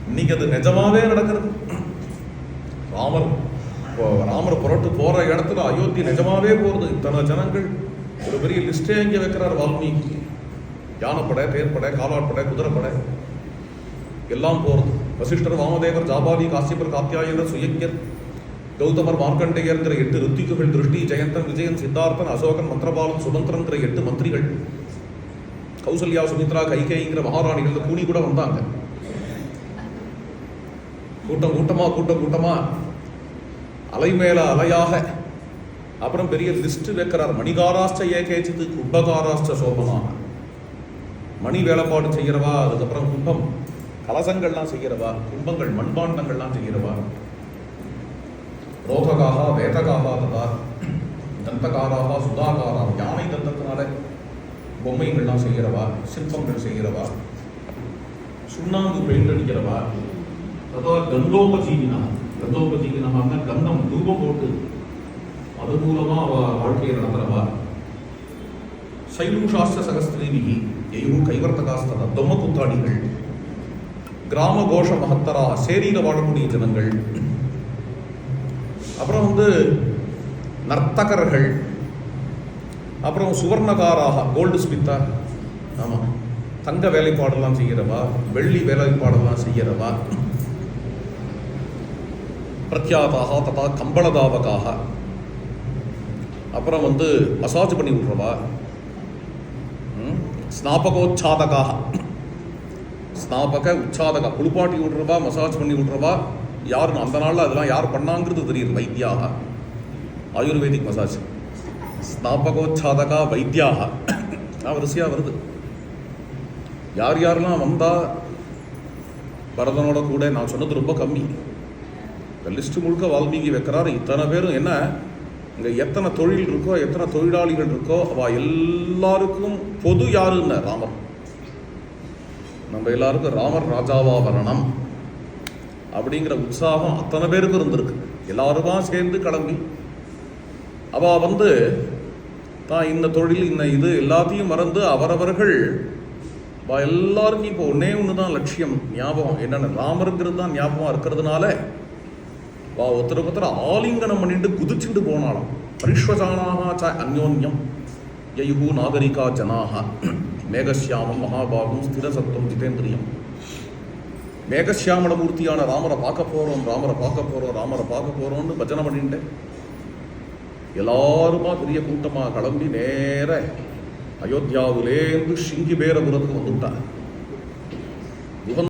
இன்னைக்கு அது நிஜமாவே நடக்கிறது. ராமர் புரட்டு போற இடத்துல அயோத்தி நிஜமாவே போறது. இத்தனை ஜனங்கள், ஒரு பெரிய லிஸ்டே இங்கே வைக்கிறார் வால்மீகி. யானைப்படை, தேர்ப்படை, காலாட்படை, குதிரைப்படை எல்லாம் போறது. வசிஷ்டர், வாமதேவர், ஜாபாலி, காசியப்பர், காத்தியாயனர், சுயஜர், கௌதமர், மார்க்கண்டேயர்ங்கிற 8 ரித்திக்குகள், திருஷ்டி, ஜெயந்தன், விஜயன், சித்தார்த்தன், அசோகன், மந்திரபாலன், சுமந்திரங்கிற 8 மந்திரிகள், கௌசல்யா, சுமித்ரா, கைகேயிங்கிற மகாராணிகள் கூனி கூட வந்தாங்க. கூட்டமா அலை மேல அலையாக. அப்புறம் பெரிய லிஸ்ட் வைக்கிறார். மணிகாராஷ்ட ஏகேச்சித்து கும்பகாராஷ்ட சோபமாக. மணி வேலைப்பாடு செய்கிறவா, அதுக்கப்புறம் கும்பம் கலசங்கள்லாம் செய்கிறவா, கும்பங்கள் மண்பாண்டங்கள்லாம் செய்கிறவா, ரோககாகா வேதகாகா ததா தந்தகாராகா சுதாகாரா, யானை தந்தத்தினால பொம்மைகள்லாம் செய்கிறவா, சிற்பங்கள் செய்கிறவா, சுண்ணாம்பு பெயிண்ட் அடிக்கிறவா, அதாவது கந்தோபஜீவினா கந்தம் தூபம் போட்டு அது மூலமா அவ வாழ்க்கையை நடத்துறவா, சைலூஷாஸ்திர சகஸ்திரீவிகி எய்வு கைவர்த்தகாஸ்தா, தொம்ம குத்தாடிகள், கிராம கோஷ மகத்தரா, சேரியில வாழக்கூடிய ஜனங்கள், அப்புறம் நர்த்தகர்கள், அப்புறம் சுவர்ணகாராக, கோல்டு ஸ்மித்தா, ஆமா, தங்க வேலைப்பாடெல்லாம் செய்கிறவா, வெள்ளி வேலைப்பாடெல்லாம் செய்கிறவா, பிரத்யாதாக ததா கம்பளதாவகாக, அப்புறம் மசாஜ் பண்ணி விட்றவா, ஸ்நாபகோச்சாதகாக, ஸ்நாபக உச்சாதகா, குளிப்பாட்டி விட்றவா, மசாஜ் பண்ணி விட்றவா. யாருன்னு அந்த நாளில் அதெல்லாம் யார் பண்ணாங்கிறது தெரியுது. வைத்தியாக, ஆயுர்வேதிக் மசாஜ், ஸ்நாபகோச்சாதகா, வைத்தியாக வரிசையாக வருது. யார் யாரெல்லாம் வந்தா பரதனோட கூட, நான் சொன்னது ரொம்ப கம்மி. இந்த லிஸ்ட் முழுக்க வால்மீகி வைக்கிறாரு. இத்தனை பேரும் என்ன, இங்கே எத்தனை தொழில் இருக்கோ, எத்தனை தொழிலாளிகள் இருக்கோ, அவள் எல்லாருக்கும் பொது யாருன்னு ராமர். நம்ம எல்லாருக்கும் ராமர் ராஜாவா வரணும் அப்படிங்கிற உற்சாகம் அத்தனை பேருக்கு இருந்திருக்கு. எல்லாருமா சேர்ந்து கிளம்பி அவள் தான் இந்த தொழில், இந்த இது எல்லாத்தையும் மறந்து அவரவர்கள் எல்லாருக்கும் இப்போ ஒன்று தான் லட்சியம், ஞாபகம் என்னென்ன, ராமருங்கிறது தான் ஞாபகம் இருக்கிறதுனால ஒருத்தர் ஆலிங்கனம் பண்ணிட்டு குதிச்சுட்டு போனாலும். பரிஷ்வசானாக அந்யோன்யம் யயுகு நாகரிகா ஜனாக மேகசியாமம் மகாபாகும் ஸ்திரசத்துவம் ஜிதேந்திரியம். மேகசியாமலமூர்த்தியான ராமரை பார்க்க போறோம்னு பஜனை பண்ணிட்டு எல்லாருமா பெரிய கூட்டமாக கிளம்பி நேர அயோத்தியாவிலேருந்து சிங்கி பேரபுரத்துக்கு வந்துட்டார்.